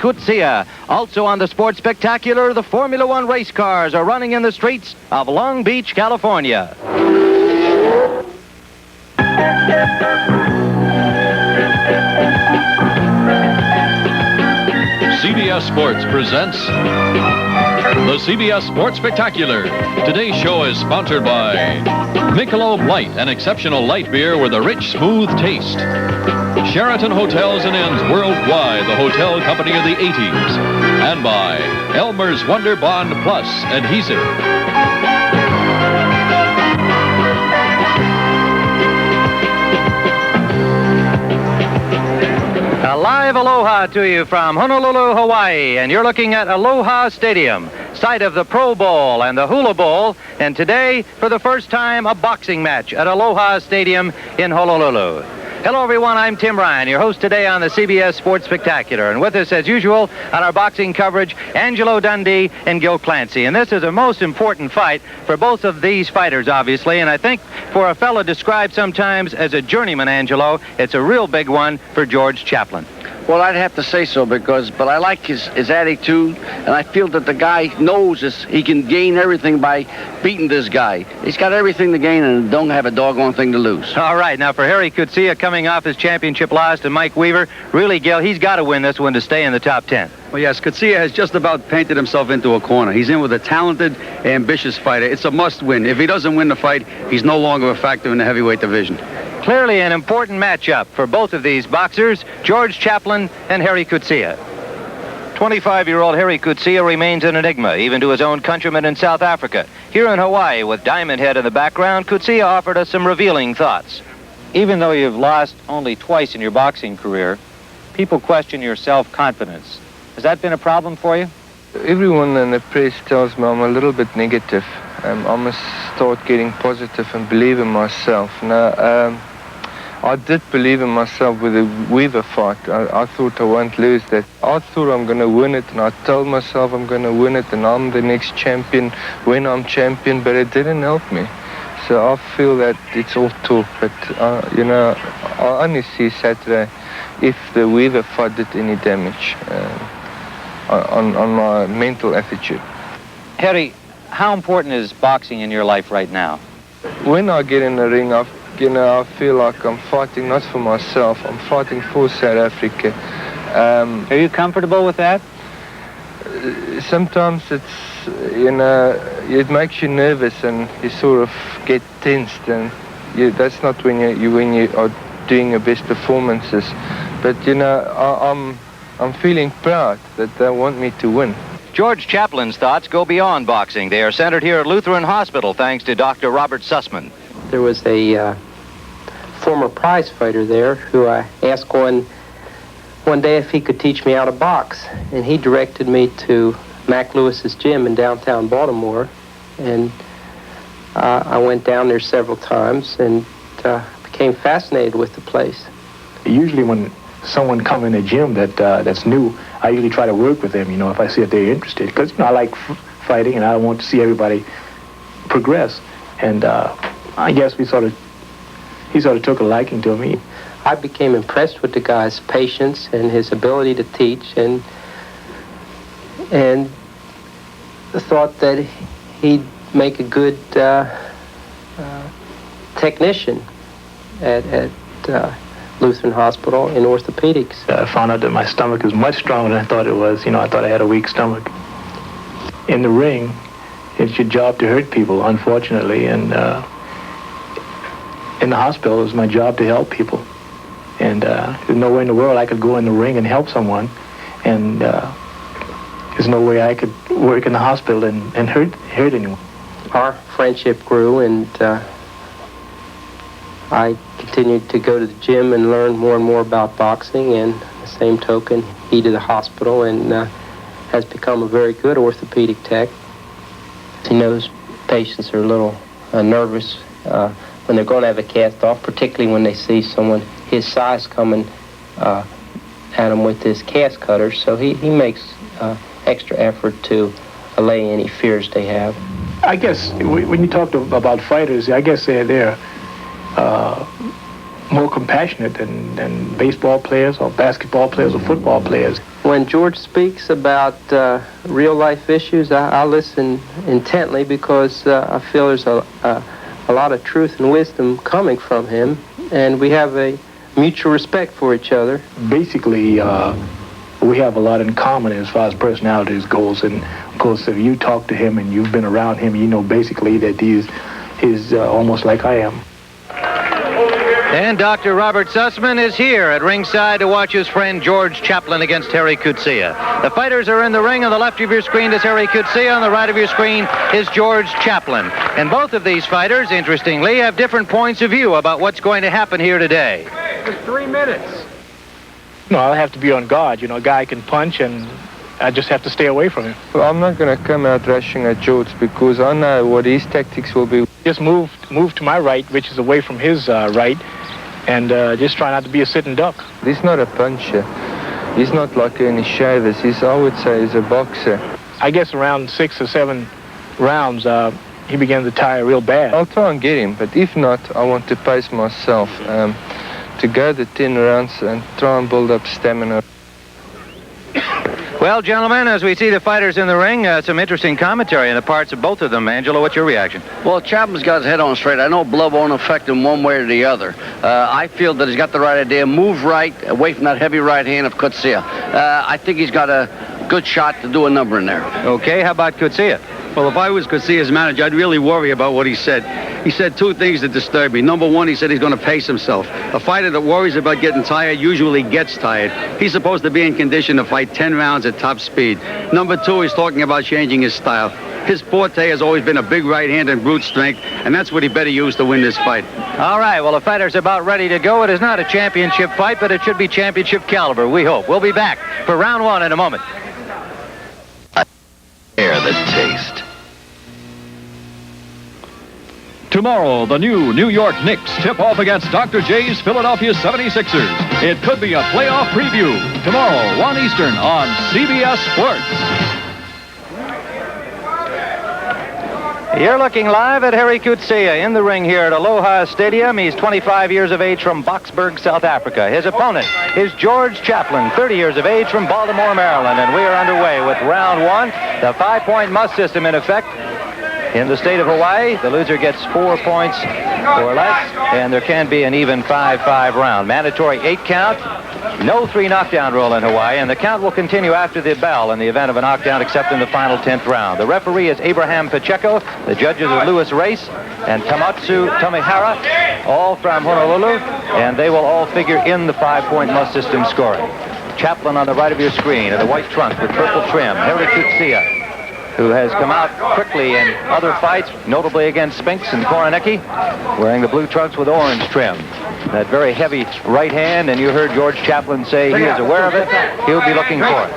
Coetzee. Also on the Sports Spectacular, the Formula One race cars are running in the streets of Long Beach, California. CBS Sports presents the CBS Sports Spectacular. Today's show is sponsored by Michelob Light, an exceptional light beer with a rich, smooth taste. Sheraton Hotels and Inns Worldwide, the hotel company of the 80s. And by Elmer's Wonder Bond Plus adhesive. A live aloha to you from Honolulu, Hawaii, and you're looking at Aloha Stadium, site of the Pro Bowl and the Hula Bowl, and today, for the first time, a boxing match at Aloha Stadium in Honolulu. Hello, everyone. I'm Tim Ryan, your host today on the CBS Sports Spectacular. And with us, as usual, on our boxing coverage, Angelo Dundee and Gil Clancy. And this is a most important fight for both of these fighters, obviously. And I think for a fellow described sometimes as a journeyman, Angelo, it's a real big one for George Chaplin. Well, I'd have to say so, but I like his attitude, and I feel that the guy knows he can gain everything by beating this guy. He's got everything to gain and don't have a doggone thing to lose. All right, now for Gerrie Coetzee coming off his championship loss to Mike Weaver, really, Gil, he's got to win this one to stay in the top 10. Well, yes, Coetzee has just about painted himself into a corner. He's in with a talented, ambitious fighter. It's a must-win. If he doesn't win the fight, he's no longer a factor in the heavyweight division. Clearly an important matchup for both of these boxers, George Chaplin and Gerrie Coetzee. 25-year-old Gerrie Coetzee remains an enigma, even to his own countrymen in South Africa. Here in Hawaii, with Diamond Head in the background, Coetzee offered us some revealing thoughts. Even though you've lost only twice in your boxing career, people question your self-confidence. Has that been a problem for you? Everyone in the press tells me I'm a little bit negative. I must start getting positive and believe in myself. Now, I did believe in myself with the Weaver fight. I thought I won't lose that. I thought I'm going to win it, and I told myself I'm going to win it, and I'm the next champion when I'm champion, but it didn't help me. So I feel that it's all talk, but, I only see Saturday if the Weaver fight did any damage on my mental attitude. Gerrie, how important is boxing in your life right now? When I get in the ring, I feel like I'm fighting not for myself, I'm fighting for South Africa. Are you comfortable with that? Sometimes it makes you nervous and you sort of get tensed, and that's not when you are doing your best performances. But I'm feeling proud that they want me to win. George Chaplin's thoughts go beyond boxing. They are centered here at Lutheran Hospital, thanks to Dr. Robert Sussman. There was a former prize fighter there who I asked one day if he could teach me how to box. And he directed me to Mac Lewis's gym in downtown Baltimore. And I went down there several times and became fascinated with the place. Usually when someone come in a gym that's new, I usually try to work with them, if I see that they're interested. Because, I like fighting and I want to see everybody progress. And I guess he sort of took a liking to me. I became impressed with the guy's patience and his ability to teach, and thought that he'd make a good technician at Lutheran Hospital in orthopedics. I found out that my stomach was much stronger than I thought it was. I thought I had a weak stomach. In the ring, it's your job to hurt people, unfortunately, and in the hospital, it was my job to help people. And there's no way in the world I could go in the ring and help someone, and there's no way I could work in the hospital and hurt anyone. Our friendship grew, and I continued to go to the gym and learn more and more about boxing, and the same token, he to the hospital, and has become a very good orthopedic tech. He knows patients are a little nervous when they're going to have a cast off, particularly when they see someone his size coming at them with his cast cutter. So he makes extra effort to allay any fears they have. I guess when you talk about fighters, I guess they're more compassionate than baseball players or basketball players or football players. When George speaks about real-life issues, I listen intently because I feel there's a lot of truth and wisdom coming from him, and we have a mutual respect for each other. Basically, we have a lot in common as far as personalities goes, and of course, if you talk to him and you've been around him, you know basically that he's almost like I am. And Dr. Robert Sussman is here at ringside to watch his friend George Chaplin against Harry Coetzee. The fighters are in the ring. On the left of your screen is Harry Coetzee. On the right of your screen is George Chaplin. And both of these fighters, interestingly, have different points of view about what's going to happen here today. Just 3 minutes. No, I have to be on guard. You know, a guy can punch, and I just have to stay away from him. Well, I'm not going to come out rushing at George because I know what his tactics will be. Just move to my right, which is away from his right, and just try not to be a sitting duck. He's not a puncher. He's not like Ernie Shavers. I would say he's a boxer. I guess around 6 or 7 rounds, he began to tire real bad. I'll try and get him, but if not, I want to pace myself to go the 10 rounds and try and build up stamina. Well, gentlemen, as we see the fighters in the ring, some interesting commentary in the parts of both of them. Angelo, what's your reaction? Well, Chaplin's got his head on straight. I know blood won't affect him one way or the other. I feel that he's got the right idea. Move right, away from that heavy right hand of Coetzee. I think he's got a good shot to do a number in there. Okay, how about Coetzee? Well, if I was Coetzee's manager, I'd really worry about what he said. He said 2 things that disturb me. Number 1, he said he's going to pace himself. A fighter that worries about getting tired usually gets tired. He's supposed to be in condition to fight 10 rounds at top speed. Number 2, he's talking about changing his style. His forte has always been a big right hand and brute strength, and that's what he better use to win this fight. All right, well, the fighter's about ready to go. It is not a championship fight, but it should be championship caliber, we hope. We'll be back for round 1 in a moment. Air the taste. Tomorrow, the New York Knicks tip off against Dr. J's Philadelphia 76ers. It could be a playoff preview. Tomorrow, 1 Eastern on CBS Sports. You're looking live at Harry Coetzee in the ring here at Aloha Stadium. He's 25 years of age from Boksburg, South Africa. His opponent is George Chaplin, 30 years of age from Baltimore, Maryland. And we are underway with round 1, the 5-point must system in effect. In the state of Hawaii, the loser gets 4 points or less, and there can be an even 5-5 round. Mandatory 8 count, no 3 knockdown rule in Hawaii, and the count will continue after the bell in the event of a knockdown except in the final 10th round. The referee is Abraham Pacheco. The judges are Louis Race and Tamatsu Tomihara, all from Honolulu, and they will all figure in the 5-point must system scoring. Chaplin on the right of your screen in the white trunk with purple trim. Harry Coetzee, who has come out quickly in other fights, notably against Spinks and Koronecki, wearing the blue trunks with orange trim. That very heavy right hand, and you heard George Chaplin say he is aware of it. He'll be looking for it.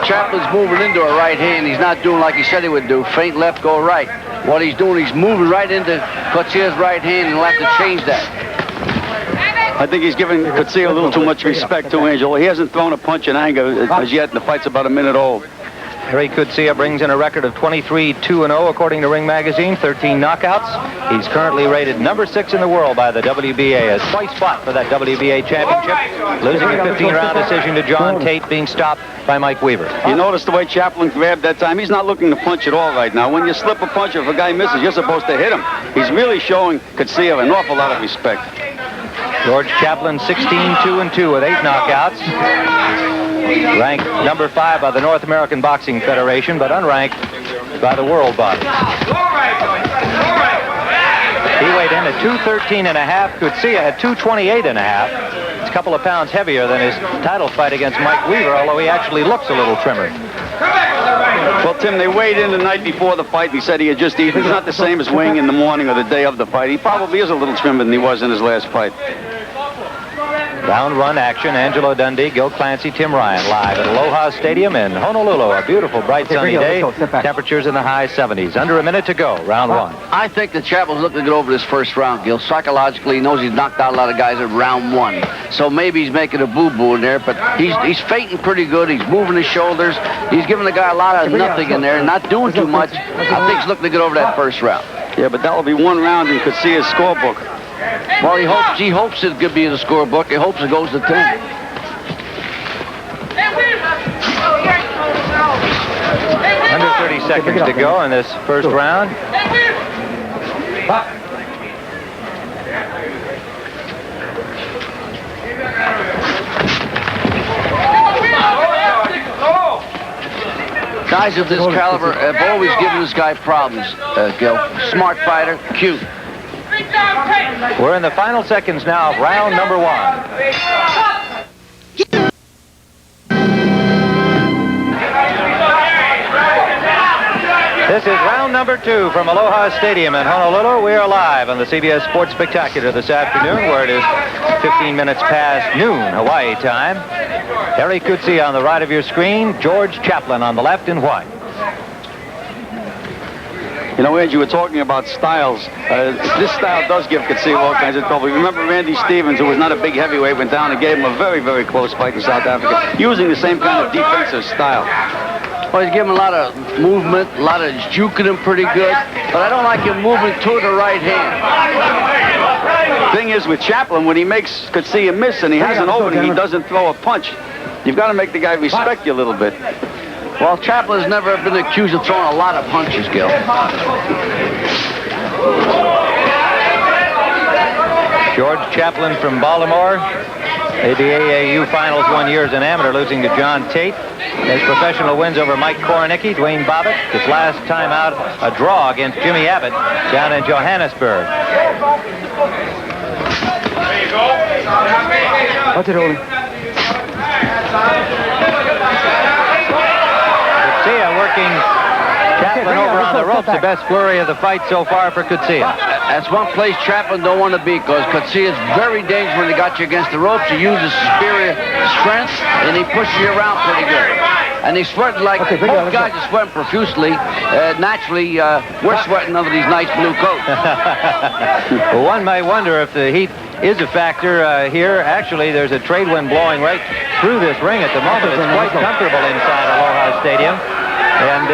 Chaplin's moving into a right hand. He's not doing like he said he would do. Feint left, go right. What he's doing, he's moving right into Coetzee's right hand, and he'll have to change that. I think he's giving Coetzee a little too much respect, too, Angelo. He hasn't thrown a punch in anger as yet, and the fight's about a minute old. Harry Coetzee brings in a record of 23-2-0 according to Ring Magazine, 13 knockouts. He's currently rated number 6 in the world by the WBA, has twice fought for that WBA championship, losing a 15-round decision to John Tate, being stopped by Mike Weaver. You notice the way Chaplin grabbed that time? He's not looking to punch at all right now. When you slip a punch, if a guy misses, you're supposed to hit him. He's really showing Coetzee an awful lot of respect. George Chaplin, 16-2-2 with 8 knockouts. Ranked number 5 by the North American Boxing Federation, but unranked by the World Body. He weighed in at 213.5. Coetzee at 228.5. It's a couple of pounds heavier than his title fight against Mike Weaver, although he actually looks a little trimmer. Well, Tim, they weighed in the night before the fight. He said he had just eaten. It's not the same as weighing in the morning or the day of the fight. He probably is a little trimmer than he was in his last fight. Round 1 action. Angelo Dundee, Gil Clancy, Tim Ryan live at Aloha Stadium in Honolulu. A beautiful, bright, sunny day. Temperatures in the high 70s. Under a minute to go. Round 1. I think that Chaplin's looking to get over this first round, Gil. Psychologically, he knows he's knocked out a lot of guys at round 1. So maybe he's making a boo-boo in there, but he's feinting pretty good. He's moving his shoulders. He's giving the guy a lot of nothing in there and not doing too much. I think he's looking to get over that first round. Yeah, but that will be 1 round and Coetzee's scorebook. Well, he hopes it could be in the scorebook. He hopes it goes to 10. seconds to go in this first round. Guys of this caliber have always given this guy problems, Gil. Smart fighter, cute. We're in the final seconds now of round number 1. This is round number 2 from Aloha Stadium in Honolulu. We are live on the CBS Sports Spectacular this afternoon, where it is 15 minutes past noon Hawaii time. Harry Coetzee on the right of your screen, George Chaplin on the left in white. You know, Ed, you were talking about styles. This style does give Coetzee all kinds of trouble. Remember Randy Stevens, who was not a big heavyweight, went down and gave him a very, very close fight in South Africa, using the same kind of defensive style. Well, he's giving him a lot of movement, a lot of juking him pretty good, but I don't like him moving to the right hand. Thing is, with Chaplin, when he makes Coetzee a miss and he has an opening, he doesn't throw a punch. You've got to make the guy respect you a little bit. Well, Chaplin's never been accused of throwing a lot of punches, Gil. George Chaplin from Baltimore. Made the AAU finals 1 year as an amateur, losing to John Tate. His professional wins over Mike Korenicki, Dwayne Bobbitt. His last time out, a draw against Jimmy Abbott down in Johannesburg. There you go. What's it holding? Coetzee working Chaplin over on the ropes. The best flurry of the fight so far for Coetzee. That's one place Chaplin don't want to be, because Coetzee is very dangerous when he got you against the ropes. He uses superior strength, and he pushes you around pretty good. And he's sweating like both guys are sweating profusely. Naturally, we're sweating under these nice blue coats. Well, one might wonder if the heat is a factor here. Actually, there's a trade wind blowing right through this ring at the moment. It's quite comfortable inside Aloha Stadium. And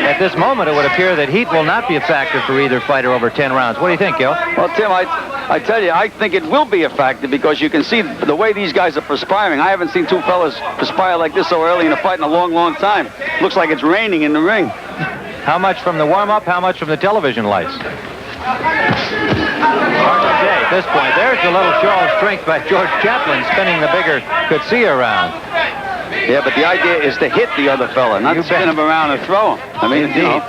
at this moment, it would appear that heat will not be a factor for either fighter over 10 rounds. What do you think, Gil? Well, Tim, I tell you, I think it will be a factor, because you can see the way these guys are perspiring. I haven't seen two fellas perspire like this so early in a fight in a long, long time. Looks like it's raining in the ring. How much from the warm-up? How much from the television lights? Hard to say at this point. There's a little show of strength by George Chaplin, spinning the bigger Coetzee around. Yeah, but the idea is to hit the other fella, not to spin him around and throw him. I mean, indeed.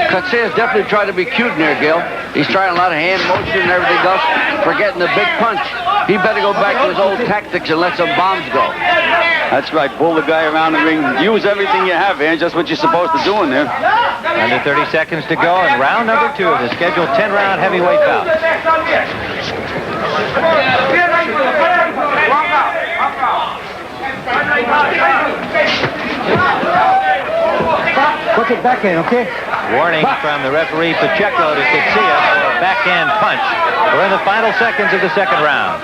Coetzee has definitely tried to be cute in there, Gil. He's trying a lot of hand motion and everything else, forgetting the big punch. He better go back to his old tactics and let some bombs go. That's right. Pull the guy around the ring. Use everything you have, man. Just what you're supposed to do in there. Under 30 seconds to go in round number 2 of the scheduled 10-round heavyweight bout. Put it back in, okay? Warning from the referee Pacheco to Coetzee for a backhand punch. We're in the final seconds of the second round.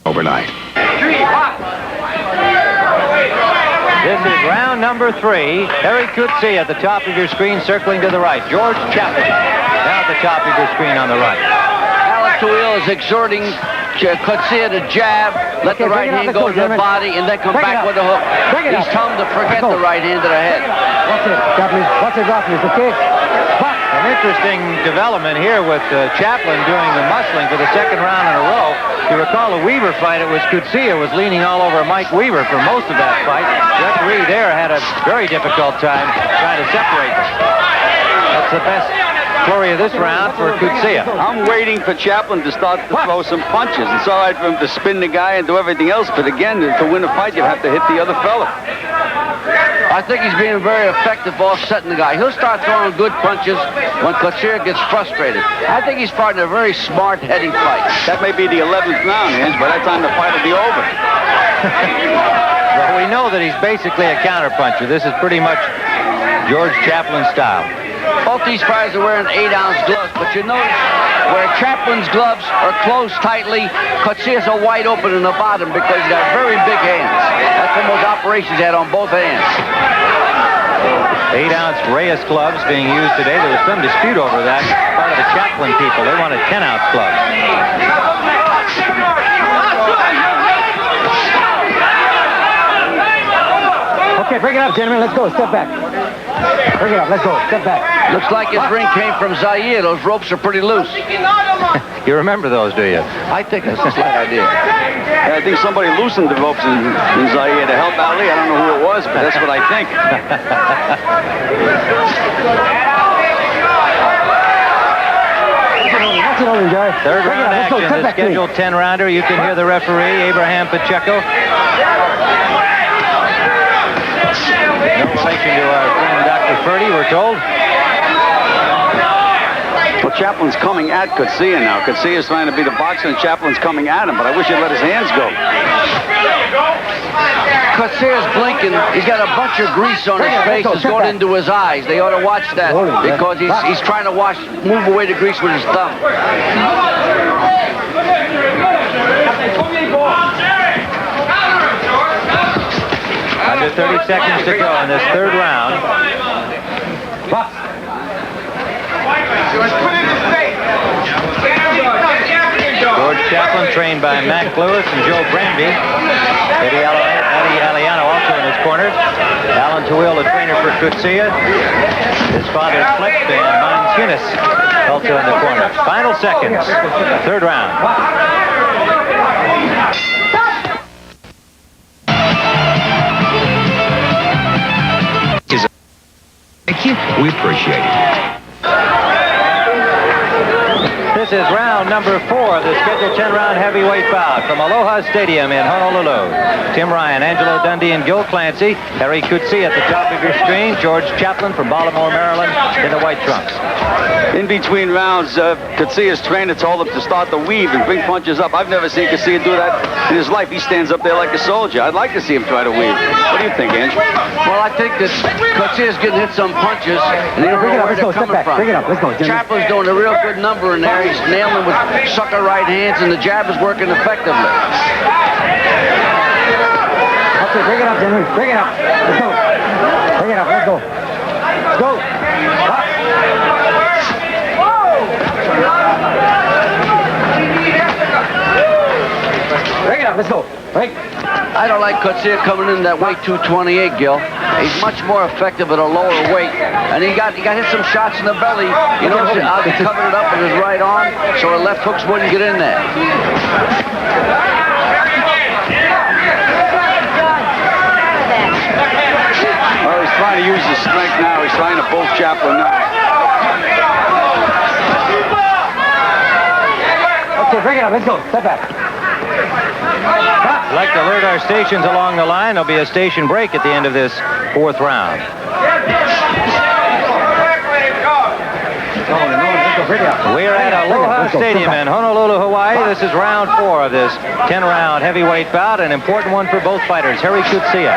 Overnight. This is round number 3. Harry Coetzee at the top of your screen, circling to the right. George Chaplin down at the top of your screen on the right. Alex Tawil is exhorting Coetzee to jab, let the right hand go to the body, and then come back with a hook. He's telling him to forget the right hand to the head. Watch it, Chaplin. Watch it, Chaplin, okay? An interesting development here with Chaplin doing the muscling for the second round in a row. You recall the Weaver fight, it was Coetzee who was leaning all over Mike Weaver for most of that fight. The referee there had a very difficult time trying to separate them. That's the best flurry of this round for Coetzee. I'm waiting for Chaplin to start to throw some punches. It's all right for him to spin the guy and do everything else, but again, to win a fight, you have to hit the other fella. I think he's being very effective offsetting the guy. He'll start throwing good punches when Coetzee gets frustrated. I think he's fighting a very smart, heady fight. That may be the 11th round, Hans. By that time, the fight will be over. Well, we know that he's basically a counterpuncher. This is pretty much George Chaplin style. Both these fighters are wearing 8-ounce gloves, but you notice where Chaplin's gloves are closed tightly, Coetzee is a wide open in the bottom because he's got very big hands. That's from those operations he had on both hands. 8-ounce Reyes gloves being used today. There was some dispute over that. Part of the Chaplin people, they wanted 10-ounce gloves. bring it up, gentlemen. Let's go. Step back. Bring it up. Let's go. Step back. Looks like his ring came from Zaire. Those ropes are pretty loose. You remember those, do you? I think that's a slight idea. I think somebody loosened the ropes in Zaire to help Ali. I don't know who it was, but that's what I think. Third round action, the scheduled 10-rounder. You can hear the referee, Abraham Pacheco. No relation to our friend Dr. Ferdy, we're told. Well, Chaplin's coming at Coetzee now. Coetzee is trying to be the boxer, and Chaplin's coming at him, but I wish he'd let his hands go. Coetzee is blinking. He's got a bunch of grease on his face. It's going into his eyes. They ought to watch that because he's trying to move away the grease with his thumb. Under 30 seconds to go in this third round. George Chaplin, trained by Mac Lewis and Joe Granby. Eddie Aliano also in his corner. Alan Tawil, the trainer for Coetzee. His father, Flip, and Mons Eunice, also in the corner. Final seconds, third round. Thank you. We appreciate it. This is round number 4 of the scheduled 10-round heavyweight bout from Aloha Stadium in Honolulu. Tim Ryan, Angelo Dundee, and Gil Clancy. Harry Coetzee at the top of your screen. George Chaplin from Baltimore, Maryland, in the white trunks. In between rounds, Coetzee's trainer told him to start the weave and bring punches up. I've never seen Coetzee do that in his life. He stands up there like a soldier. I'd like to see him try to weave. What do you think, Ange? Well, I think that Coetzee is getting hit some punches, and they don't know where they're coming from. Bring it up. Let's go. Chaplin's doing a real good number in there. He's nailing with sucker right hands, and the jab is working effectively. Okay, bring it up, gentlemen. Bring it up. Let's go. Bring it up. Let's go. Let's go. Bring it up. Let's go. Right. I don't like Coetzee coming in that weight 228, Gil. He's much more effective at a lower weight. And he got hit some shots in the belly. You know, he covered it up with his right arm, so the left hooks wouldn't get in there. Well, he's trying to use his strength now. He's trying to bolt Chaplin now. Okay, bring it up. Let's go. Step back. I'd like to alert our stations along the line. There'll be a station break at the end of this 4th round. We're at Aloha Stadium in Honolulu, Hawaii. This is round 4 of this 10-round heavyweight bout, an important one for both fighters. Harry Coetzee,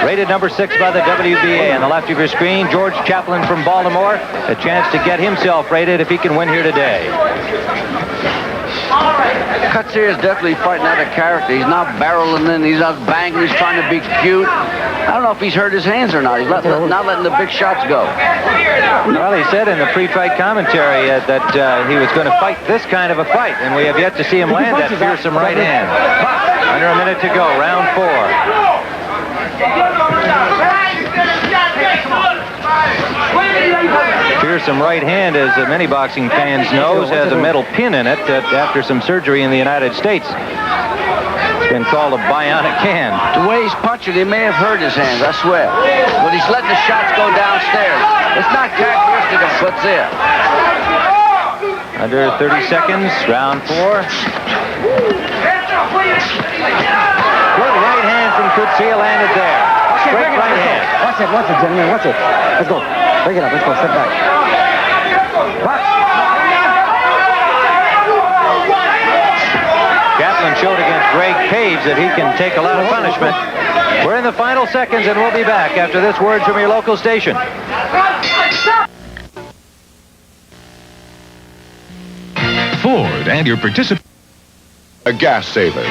rated number 6 by the WBA. On the left of your screen, George Chaplin from Baltimore. A chance to get himself rated if he can win here today. Coetzee is definitely fighting out of character. He's not barreling in. He's not banging. He's trying to be cute. I don't know if he's hurt his hands or not. He's not letting the big shots go. Well, he said in the pre-fight commentary that he was going to fight this kind of a fight, and we have yet to see him land that fearsome right hand. Under a minute to go, round 4. Fearsome right hand, as many boxing fans know, has a metal pin in it that after some surgery in the United States, it's been called a bionic hand. The way he's punching, he may have hurt his hands, I swear. But he's letting the shots go downstairs. It's not characteristic of Coetzee. Under 30 seconds, round 4. Good right hand from Coetzee, landed there. Straight right hand. Watch it, gentlemen. Watch it. Let's go. Bring it up. Let's go. Step back. Chaplin showed against Greg Caves that he can take a lot of punishment. We're in the final seconds, and we'll be back after this word from your local station. Ford and your participant. Gas savers.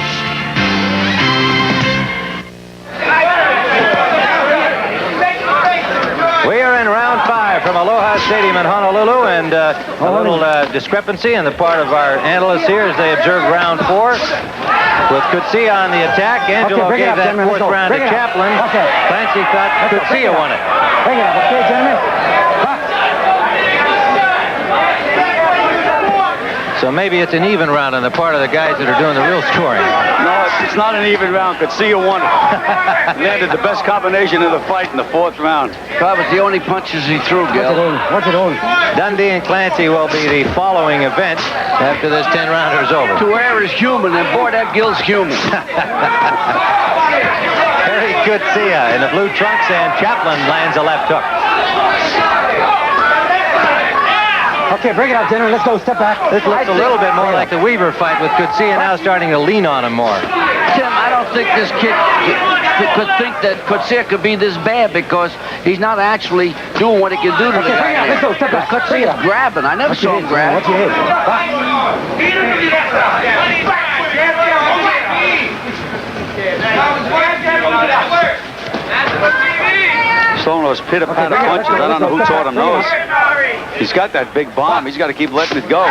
We are in round 5 from Aloha Stadium in Honolulu, and a little discrepancy on the part of our analysts here as they observe round 4 With Coetzee on the attack, Angelo bring it gave up, that gentlemen. fourth Let's go. round Bring to it up. Chaplin. Okay. Clancy thought Coetzee won it. Bring it up, okay, gentlemen? So maybe it's an even round on the part of the guys that are doing the real scoring. No, it's not an even round. Coetzee won it. Landed the best combination of the fight in the fourth round. That was the only punches he threw, Gil. What's it on? Dundee and Clancy will be the following event after this 10-rounder is over. To err is human, and boy, that Gil's human. Very Coetzee in the blue trunks, and Chaplin lands a left hook. Okay, bring it up, gentlemen. Let's go. Step back. This looks a little bit more like the Weaver fight with Coetzee now starting to lean on him more. Tim, I don't think this kid could think that Coetzee could be this bad because he's not actually doing what he can do to the bring it up. guy. Let's go. Step back. Coetzee is grabbing. I never saw him grab. What's your head? Throwing those pitter-patter punches. I don't know who taught him those. He's got that big bomb. He's got to keep letting it go.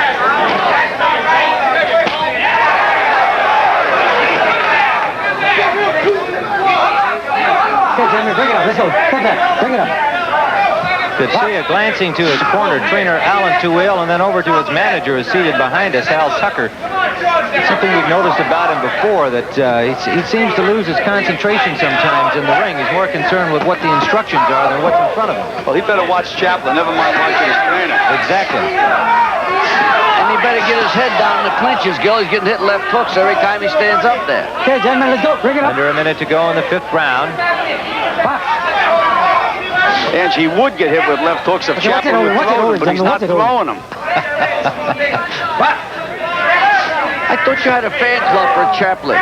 Okay, gentlemen, bring it up. Let's go. Step back. Bring it up. Coetzee glancing to his corner trainer, Alan Tuil, and then over to his manager who's seated behind us, Hal Tucker. Something we've noticed about him before, that he seems to lose his concentration sometimes in the ring. He's more concerned with what the instructions are than what's in front of him. Well, he better watch Chaplin. Never mind watching his trainer. Exactly. And he better get his head down in the clinches, Gil. He's getting hit left hooks every time he stands up there. Okay, gentlemen, let's go. Bring it up. Under a minute to go in the 5th round. And he would get hit with left hooks if Chaplin would throw them, but he's not throwing them. I thought you had a fan club for Chaplin.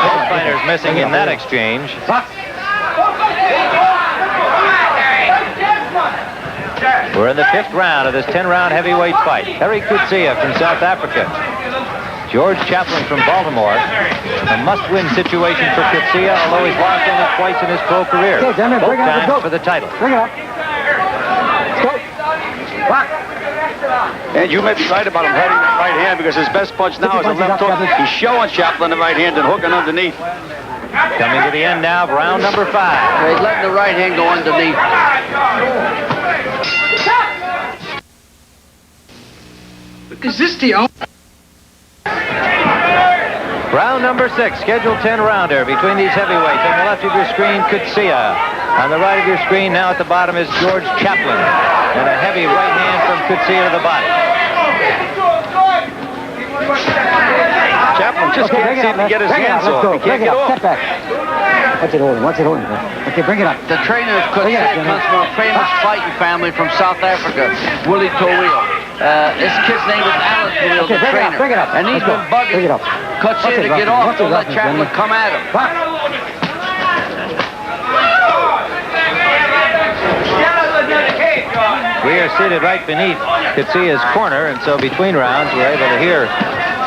Both fighters missing in that exchange. We're in the 5th round of this 10-round heavyweight fight. Gerrie Coetzee from South Africa. George Chaplin from Baltimore. A must-win situation for Coetzee, although he's lost only twice in his pro career. Okay, gentlemen, Both bring it up, let's times go. for the title. Bring it up. Let's go. And you may be right about him hurting the right hand because his best punch now is a left hook. He's showing Chaplin the right hand and hooking underneath. Coming to the end now of round number 5. He's letting the right hand go underneath. Is this the Round number 6, scheduled 10-rounder between these heavyweights. On the left of your screen, Coetzee. On the right of your screen, now at the bottom, is George Chaplin. And a heavy right hand from Coetzee to the body. Chaplin just can't seem to get his hands off. He can't get off. Step back. What's it holding? What's it holding? Okay, bring it up. The trainer of Coetzee comes from a famous fighting family from South Africa, Willie Towiel. This kid's name is Alan Towiel, the trainer. Bring it up. And he's been bugging Coetzee to get off. Don't let Chaplin come at him. We are seated right beneath Coetzee's corner, and so between rounds, we're able to hear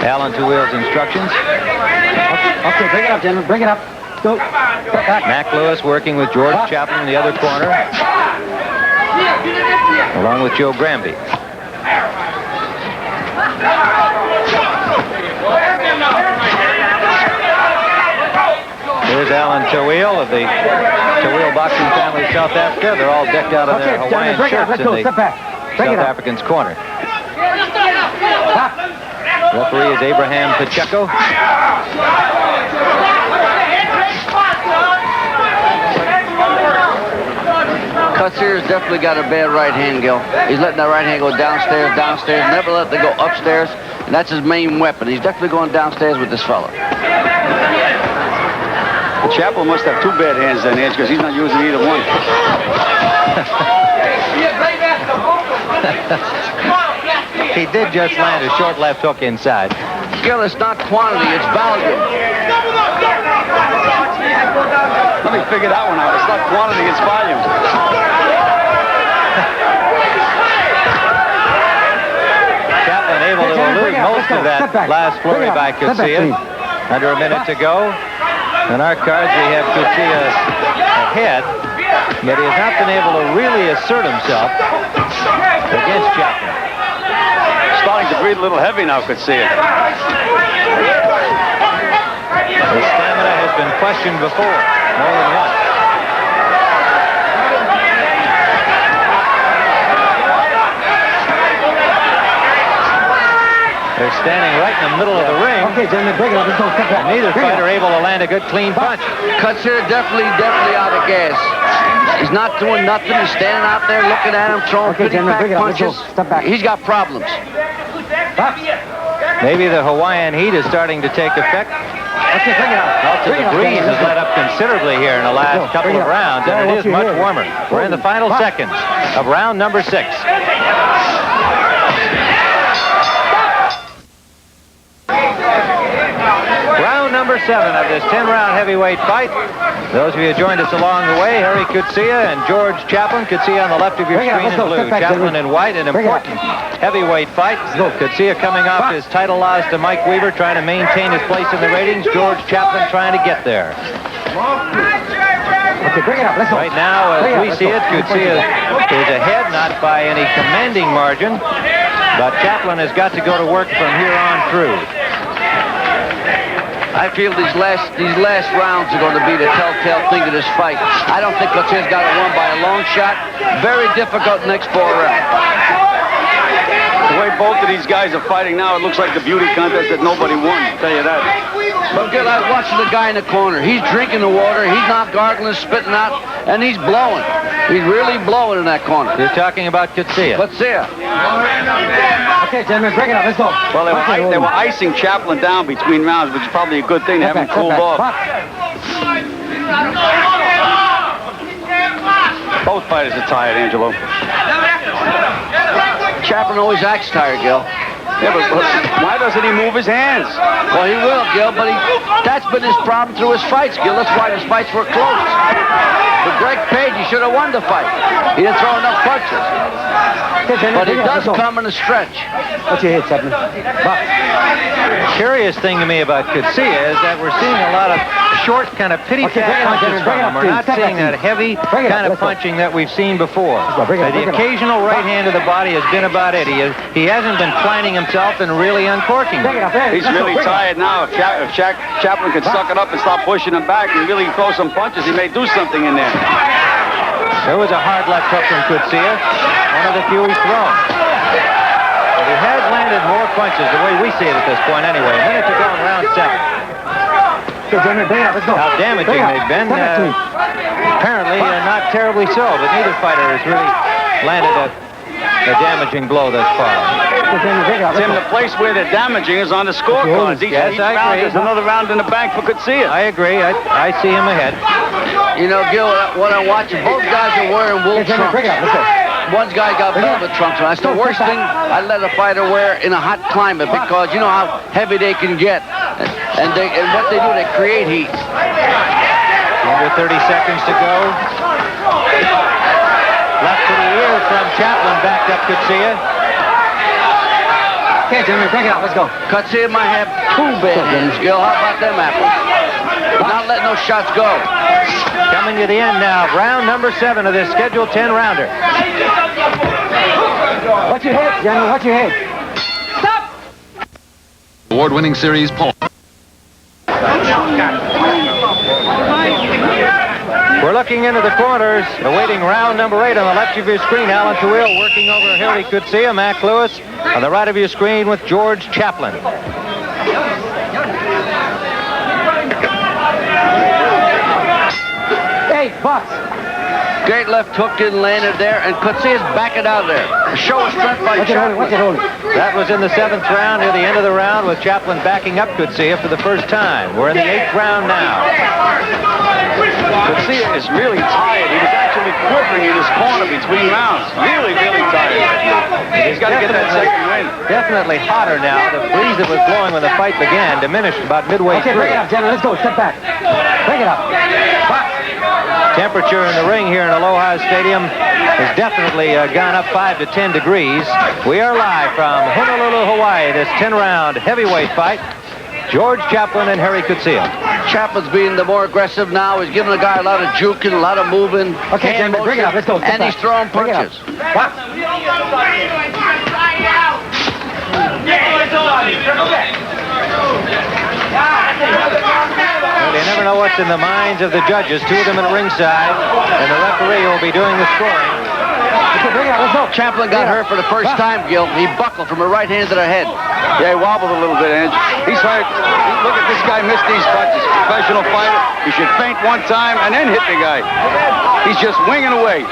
Alan Tuwiel's instructions. Okay, bring it up, gentlemen. Bring it up. Go. Back. Mac Lewis working with George Chaplin in the other corner, along with Joe Granby. Here's Alan Tuwiel of the Tuwiel boxing family of South Africa. They're all decked out in their Hawaiian shirts in the South Africans' corner. Referee is Abraham Pacheco. Coetzee has definitely got a bad right hand, Gil. He's letting that right hand go downstairs, never let it go upstairs, and that's his main weapon. He's definitely going downstairs with this fella. Chaplin must have 2 bad hands then, Edge, because he's not using either one. He did just land a short left hook inside. Gil, it's not quantity, it's volume. Let me figure that one out. It's not quantity, it's volume. Chaplin able to elude most of that last flurry by Coetzee. Under a minute to go. On our cards, we have Coetzee ahead, but he has not been able to really assert himself against Chaplin. little heavy now, Coetzee. His stamina has been questioned before, more than once. They're standing right in the middle of the ring. Okay, gentlemen, break it up. Let's go. Step back. Neither fighter able to land a good clean punch. Coetzee definitely out of gas. He's not doing nothing. He's standing out there looking at him, throwing pretty back punches. Step back. He's got problems. Maybe the Hawaiian heat is starting to take effect. Okay, bring it up. Also, the breeze has let up considerably here in the last couple of rounds, and it is much warmer. We're in the final seconds of round number 6. Round number 7 of this 10-round heavyweight fight. Those of you who joined us along the way, Gerrie Coetzee and George Chaplin. Coetzee on the left of your screen in blue. Chaplin in white, an important heavyweight fight. Coetzee coming off his title loss to Mike Weaver, trying to maintain his place in the ratings. George Chaplin trying to get there. Okay, bring it up. Let's go. Right now, as we see it, Coetzee is ahead, not by any commanding margin, but Chaplin has got to go to work from here on through. I feel these last rounds are going to be the telltale thing of this fight. I don't think Coetzee's got it won by a long shot. Very difficult next 4 rounds. The way both of these guys are fighting now, it looks like the beauty contest that nobody won, I'll tell you that. But Gil, I was watching the guy in the corner. He's drinking the water. He's not gargling, spitting out, and he's blowing. He's really blowing in that corner. You're talking about Coetzee. Coetzee. Okay, gentlemen, bring it up. Let's go. Well, they were icing Chaplin down between rounds, which is probably a good thing. They haven't cooled off. Both fighters are tired, Angelo. Chaplin always acts tired, Gil. Yeah, but why doesn't he move his hands? Well, he will, Gil, but that's been his problem through his fights, Gil. That's why his fights were close. With Greg Page, he should have won the fight. He didn't throw enough punches. But he does come in a stretch. What's your hit, Chaplin? Curious thing to me about Coetzee is that we're seeing a lot of short, kind of pity-pat punches from him. We're not seeing that heavy kind of punching that we've seen before. The occasional right hand to the body has been about it. He hasn't been planning himself and really uncorking. He's really tired now. If Chaplin could suck it up and stop pushing him back and really throw some punches, he may do something in there. There was a hard left hook from Coetzee, one of the few he's thrown. But he has landed more punches, the way we see it at this point anyway. A minute to go in round 7. How damaging they've been, apparently not terribly so, but neither fighter has really landed a damaging blow thus far. Tim, the place where they're damaging is on the scorecards. Yes, I agree. There's another round in the bank for Coetzee. I agree. I see him ahead. You know, Gil, what I'm watching, both guys are wearing wool trunks. One guy got velvet trunks on. That's the worst thing I let a fighter wear in a hot climate because you know how heavy they can get. And what they do, they create heat. Under 30 seconds to go. Left to the ear from Chaplin, backed up Coetzee. Okay, gentlemen, break it up. Let's go. Coetzee might have 2 bad hands, Gil. How about them apples? Not letting those shots go. Coming to the end now, round number 7 of this scheduled 10-rounder. What's your hit, gentlemen? What's your hit? Stop! Award-winning series, Paul. We're looking into the corners, awaiting round number 8 on the left of your screen. Alan Tawil working over Gerrie Coetzee, Mac Lewis on the right of your screen with George Chaplin. Hey, Bucks. Great left hook didn't land it there, and Coetzee is backing out of there. Show of strength by Chaplin. That was in the 7th round, near the end of the round, with Chaplin backing up Coetzee for the first time. We're in the 8th round now. Coetzee is really tired. He was actually quivering in his corner between rounds. Really, really tired. He's got to get that second win. Definitely hotter now. The breeze that was blowing when the fight began diminished about midway through. Okay, bring it up, gentlemen. Let's go. Step back. Bring it up. Temperature in the ring here in Aloha Stadium has definitely gone up 5 to 10 degrees. We are live from Honolulu, Hawaii, this 10-round heavyweight fight. George Chaplin and Gerrie Coetzee. Chaplin's being the more aggressive now. He's giving the guy a lot of juking, a lot of moving. Okay, gentlemen, bring it up. Let's go. And he's throwing punches. what's in the minds of the judges, two of them at ringside, and the referee will be doing the scoring. Chaplin got hurt for the first time, Gil. He buckled from the right hand to the head. Yeah, he wobbled a little bit, Ange. He's hurt. Look at this guy miss these punches. Professional fighter. He should feint one time and then hit the guy. He's just winging away.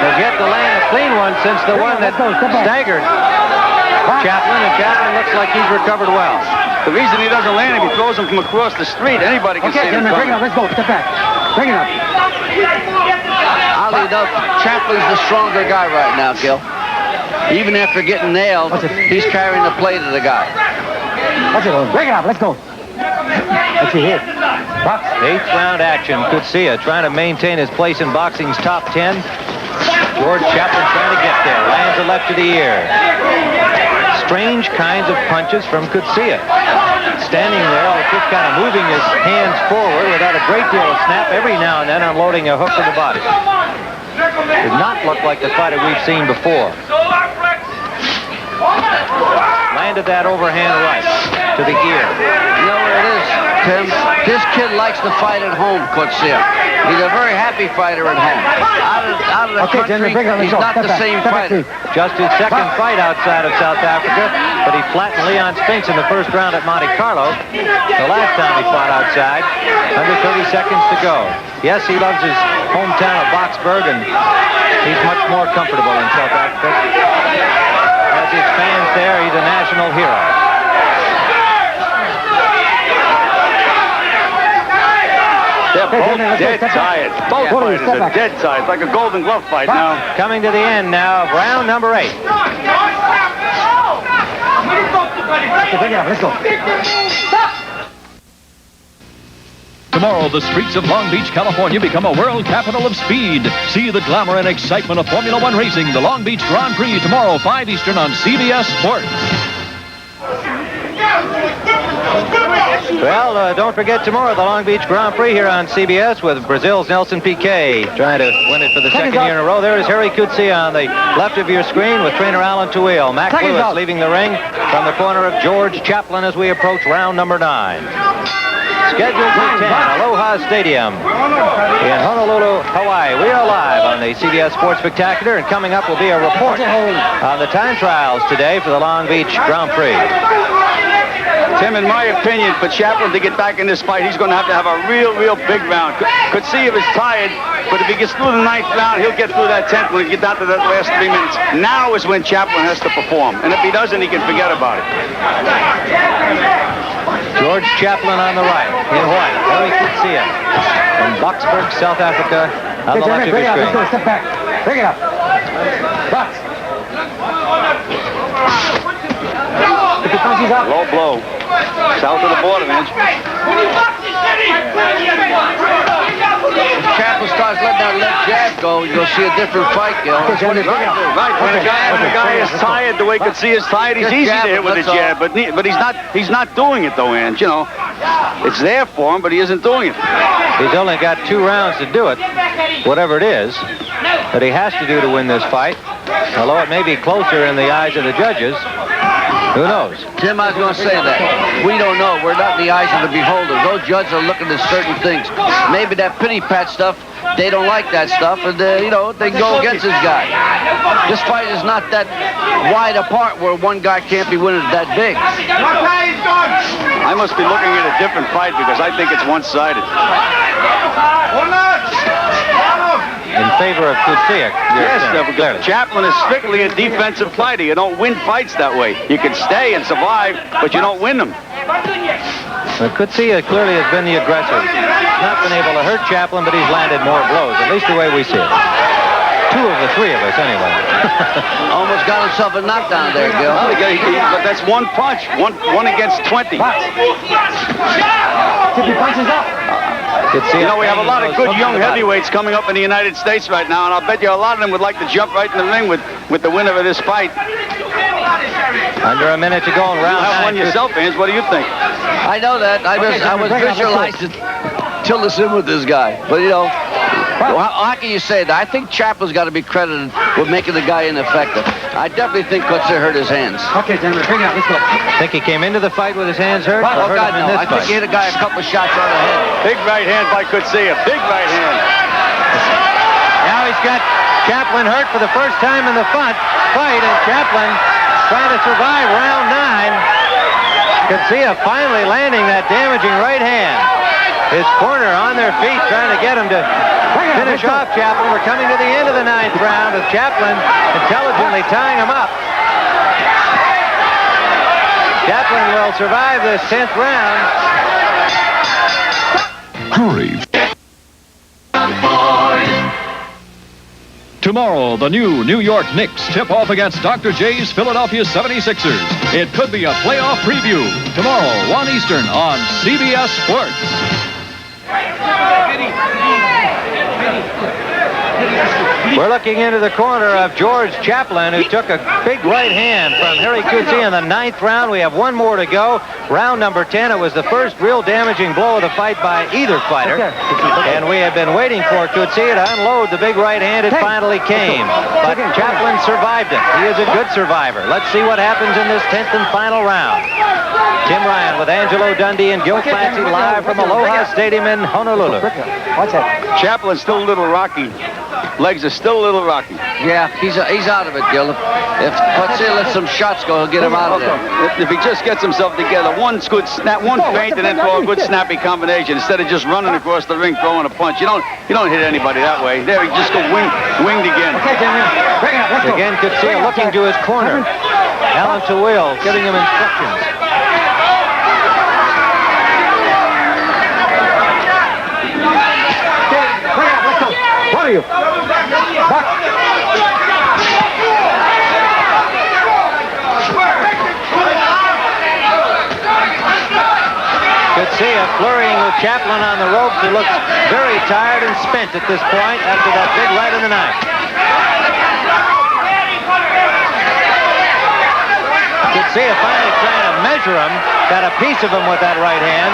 Has yet to land a clean one since the one that staggered Chaplin, and Chaplin looks like he's recovered well. The reason he doesn't land him, he throws him from across the street. Anybody can see him coming. Bring it up. Let's go. Step back. Bring it up. Oddly enough, Chaplin's the stronger guy right now, Gil. Even after getting nailed, he's carrying the plate of the guy. That's it. Bring it up. Let's go. Let's see here. Box. 8th round action. Coetzee trying to maintain his place in boxing's top 10. George Chaplin trying to get there. Lands a left to the ear. Strange kinds of punches from Coetzee. Standing there, just kind of moving his hands forward without a great deal of snap, every now and then unloading a hook to the body. Did not look like the fighter we've seen before. Landed that overhand right to the ear. You know what it is, Tim? This kid likes to fight at home, Coetzee. He's a very happy fighter at home. Out of the country, he's not the same fighter. Just his second fight outside of South Africa, but he flattened Leon Spinks in the first round at Monte Carlo. The last time he fought outside, under 30 seconds to go. Yes, he loves his hometown of Boksburg, and he's much more comfortable in South Africa. As his fans there, he's a national hero. They're both dead tired. Both fighters are dead tired. It's like a Golden Glove fight now. Coming to the end now of round number 8. Let's go. Tomorrow, the streets of Long Beach, California become a world capital of speed. See the glamour and excitement of Formula One racing, the Long Beach Grand Prix, tomorrow, 5 Eastern on CBS Sports. Well, don't forget tomorrow the Long Beach Grand Prix here on CBS with Brazil's Nelson Piquet trying to win it for the second year in a row. There is Harry Coetzee on the left of your screen with trainer Alan Tuil. Mac Lewis leaving the ring from the corner of George Chaplin as we approach round number 9. Scheduled for 10, Aloha Stadium in Honolulu, Hawaii. We are live on the CBS Sports Spectacular, and coming up will be a report on the time trials today for the Long Beach Grand Prix. Tim, in my opinion, for Chaplin to get back in this fight, he's going to have a real big round. Could see if he's tired, but if he gets through the 9th round, he'll get through that 10th when he gets down to that last 3 minutes. Now is when Chaplin has to perform, and if he doesn't, he can forget about it. George Chaplin on the right, in white. Harry Coetzee from Boksburg, South Africa, on the left of your screen. Let's go. Step back. Bring it up. Box. Low blow. South of the border, man. If Chaplin starts letting that left jab go, you'll see a different fight, Gil. That's what he's going to do. Right. When a guy is tired, the way Coetzee is tired, he's easy to hit with a jab, but he's not doing it though, Ange. You know, it's there for him, but he isn't doing it. He's only got 2 rounds to do it, whatever it is, that he has to do to win this fight. Although it may be closer in the eyes of the judges, who knows? Tim, I was going to say that. We don't know. We're not in the eyes of the beholder. Those judges are looking at certain things. Maybe that pity pat stuff, they don't like that stuff, and, they go against this guy. This fight is not that wide apart where one guy can't be winning that big. I must be looking at a different fight because I think it's one-sided. In favor of Coetzee. Yes, because Chaplin is strictly a defensive fighter. You don't win fights that way. You can stay and survive, but you don't win them. Coetzee clearly has been the aggressor. He's not been able to hurt Chaplin, but he's landed more blows, at least the way we see it. 2 of the 3 of us, anyway. Almost got himself a knockdown there, Gil. But that's one punch. One against 20. 50 punches up. You know, we have a lot of good young heavyweights coming up in the United States right now, and I'll bet you a lot of them would like to jump right in the ring with the winner of this fight. Under a minute to go in round 9. You have one yourself, Ange. What do you think? I know that. I was visualizing Tillerson with this guy. But, Well, how can you say that? I think Chaplin's got to be credited with making the guy ineffective. I definitely think Coetzee hurt his hands. Okay, gentlemen, bring it up. Let's go. Think he came into the fight with his hands hurt? Oh, God, no. I think fight? he hit a guy a couple of shots right ahead. Big right hand by Coetzee. A big right hand. Now he's got Chaplin hurt for the first time in the fight, and Chaplin trying to survive round 9. Coetzee finally landing that damaging right hand. His corner on their feet trying to get him to finish off Chaplin. We're coming to the end of the 9th round with Chaplin intelligently tying him up. Chaplin will survive this 10th round. Hurry. Tomorrow, the new New York Knicks tip off against Dr. J's Philadelphia 76ers. It could be a playoff preview. Tomorrow, 1 Eastern on CBS Sports. We're looking into the corner of George Chaplin, who took a big right hand from Harry Coetzee in the 9th round. We have one more to go. Round number 10. It was the first real damaging blow of the fight by either fighter. And we have been waiting for Coetzee to unload the big right hand. It finally came. But Chaplin survived it. He is a good survivor. Let's see what happens in this 10th and final round. Tim Ryan with Angelo Dundee and Gil Clancy live from Aloha Stadium in Honolulu. Watch that. Chaplin's still a little rocky. Legs are still a little rocky. Yeah, he's out of it, Gil. If Coetzee lets some shots go, he'll get him out of there. If he just gets himself together, one good snap, one feint, and then throw a good snappy combination instead of just running across the ring throwing a punch. You don't hit anybody that way. There, he just go winged again. Okay, gentlemen, bring it up. Let's go. Again, Coetzee looking to his corner. Alan Tawil giving him instructions. What are you? Coetzee flurrying with Chaplin on the ropes. He looks very tired and spent at this point after that big right in the 9th. Coetzee finally trying to measure him. Got a piece of him with that right hand.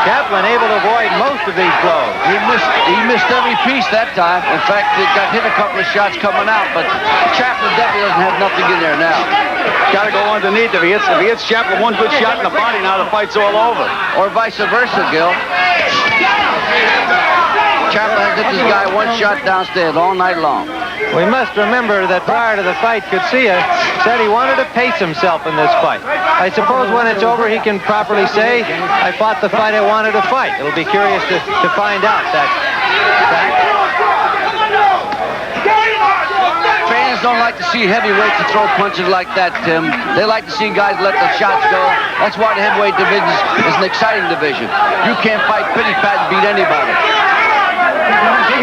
Chaplin able to avoid most of these blows. He missed every piece that time. In fact, he got hit a couple of shots coming out, but Chaplin definitely doesn't have nothing in there now. Got to go underneath. If he hits Chaplin one good shot in the body, now the fight's all over. Or vice versa, Gil. Chaplin has hit this guy one shot downstairs all night long. We must remember that prior to the fight, Coetzee said he wanted to pace himself in this fight. I suppose when it's over, he can properly say, I fought the fight I wanted to fight. It'll be curious to find out that fact. Fans don't like to see heavyweights to throw punches like that, Tim. They like to see guys let the shots go. That's why the heavyweight division is an exciting division. You can't fight pitty-pat and beat anybody.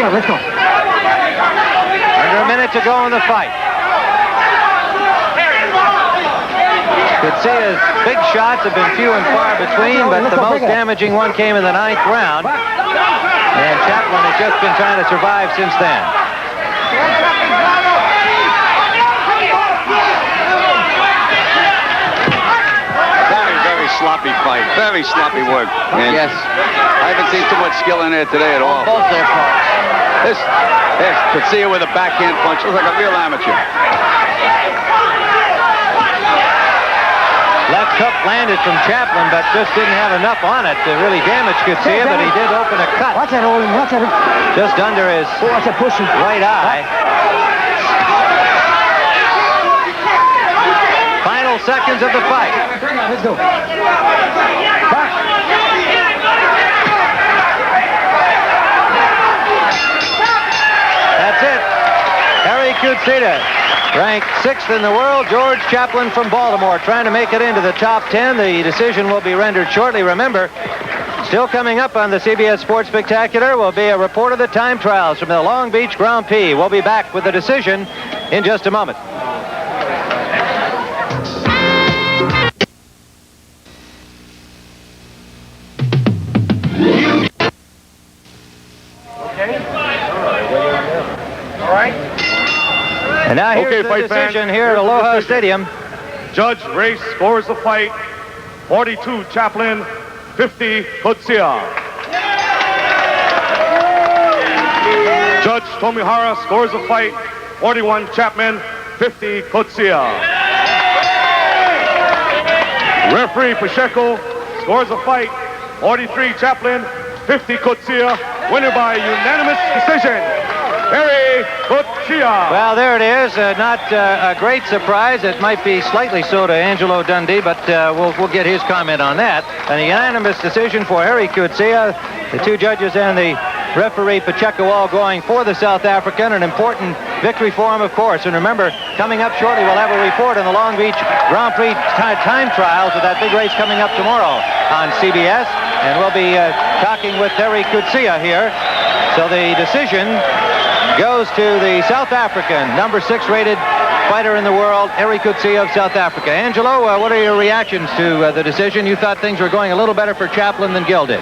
Let's go. Under a minute to go in the fight. Coetzee's big shots have been few and far between, but the most damaging one came in the 9th round. And Chaplin has just been trying to survive since then. Very sloppy fight. Very sloppy work. And yes. I haven't seen too much skill in there today at all. Both their parts. This Coetzee with a backhand punch. Looks like a real amateur. Left hook landed from Chaplin, but just didn't have enough on it to really damage Coetzee, but he did open a cut. Watch that, Olin. Watch that. Just under his right eye. Final seconds of the fight. Let's go. That's it. Harry Coetzee, ranked 6th in the world. George Chaplin from Baltimore trying to make it into the top 10. The decision will be rendered shortly. Remember, still coming up on the CBS Sports Spectacular will be a report of the time trials from the Long Beach Grand Prix. We'll be back with the decision in just a moment. And now here's the decision here at Aloha Stadium. Judge Race scores the fight 42 Chaplin, 50 Coetzee. Tomihara scores the fight. 41 Chaplin, 50 Coetzee. Referee Pacheco scores the fight. 43 Chaplin, 50 Coetzee. Winner by unanimous decision, Gerrie Coetzee. Well, there it is. Not a great surprise. It might be slightly so to Angelo Dundee, but we'll get his comment on that. And a unanimous decision for Gerrie Coetzee. The two judges and the referee Pacheco all going for the South African. An important victory for him, of course. And remember, coming up shortly, we'll have a report on the Long Beach Grand Prix time trials with that big race coming up tomorrow on CBS. And we'll be talking with Gerrie Coetzee here. So the decision goes to the South African, number 6 rated fighter in the world, Gerrie Coetzee of South Africa. Angelo, what are your reactions to the decision? You thought things were going a little better for Chaplin than Gill did.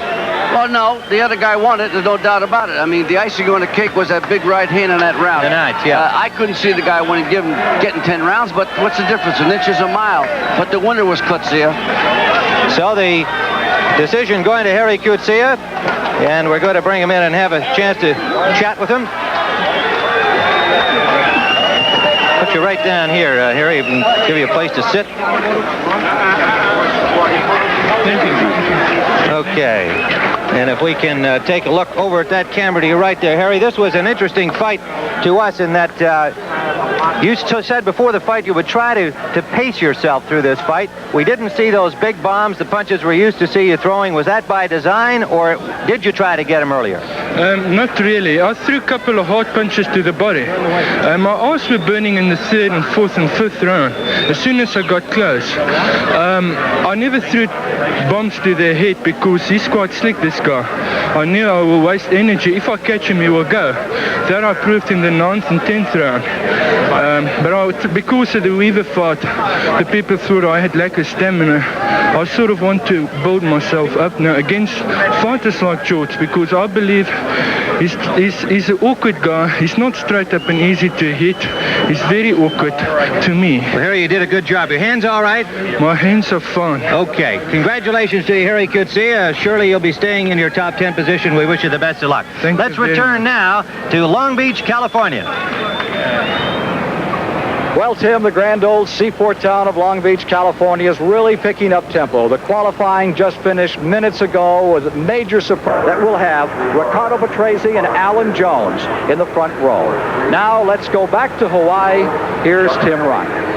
Well, no, the other guy won it. There's no doubt about it. I mean, the icing on the cake was that big right hand in that round. Tonight, yeah. I couldn't see the guy winning, getting 10 rounds, but what's the difference? An inch is a mile. But the winner was Coetzee. So the decision going to Gerrie Coetzee, and we're going to bring him in and have a chance to chat with him. Put you right down here, Harry, and give you a place to sit. Okay. And if we can take a look over at that camera to your right there, Harry, this was an interesting fight to us in that you said before the fight you would try to pace yourself through this fight. We didn't see those big bombs, the punches we're used to see you throwing. Was that by design, or did you try to get them earlier? Not really. I threw a couple of hard punches to the body. My eyes were burning in the 3rd and 4th and 5th round as soon as I got close. I never threw bombs to their head because he's quite slick, this guy. I knew I will waste energy. If I catch him, he will go. That I proved in the 9th and 10th round. But because of the Weaver fight, the people thought I had lack of stamina. I sort of want to build myself up now against fighters like George, because I believe he's an awkward guy. He's not straight up and easy to hit. He's very awkward to me. Well, Harry, you did a good job. Your hands all right? My hands are fine. Okay. Congratulations to you, Gerrie Coetzee. Surely you'll be staying in your top 10 position. We wish you the best of luck. Let's return now to Long Beach, California. Well, Tim, the grand old seaport town of Long Beach, California is really picking up tempo. The qualifying just finished minutes ago was a major surprise that we'll have Ricardo Patrese and Alan Jones in the front row. Now let's go back to Hawaii. Here's Tim Ryan.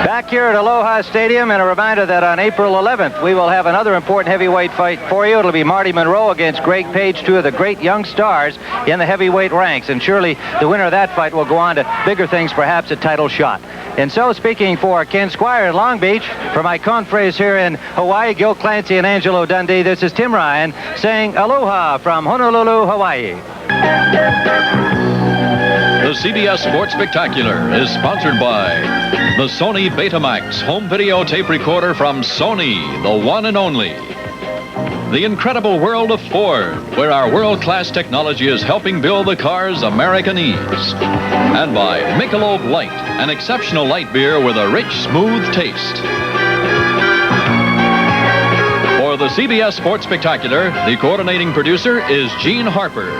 Back here at Aloha Stadium, and a reminder that on April 11th, we will have another important heavyweight fight for you. It'll be Marty Monroe against Greg Page, two of the great young stars in the heavyweight ranks. And surely the winner of that fight will go on to bigger things, perhaps a title shot. And so, speaking for Ken Squire in Long Beach, for my confreres here in Hawaii, Gil Clancy and Angelo Dundee, this is Tim Ryan saying aloha from Honolulu, Hawaii. The CBS Sports Spectacular is sponsored by the Sony Betamax home video tape recorder from Sony, the one and only. The incredible world of Ford, where our world-class technology is helping build the cars America needs. And by Michelob Light, an exceptional light beer with a rich, smooth taste. For the CBS Sports Spectacular, the coordinating producer is Gene Harper.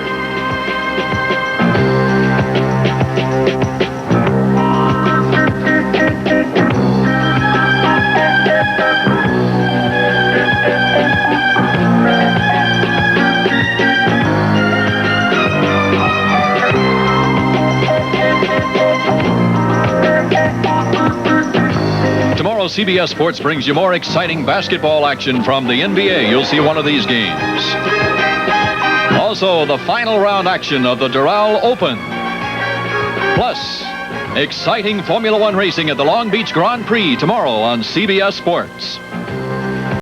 CBS Sports brings you more exciting basketball action from the NBA. You'll see one of these games. Also, the final round action of the Doral Open. Plus, exciting Formula One racing at the Long Beach Grand Prix tomorrow on CBS Sports.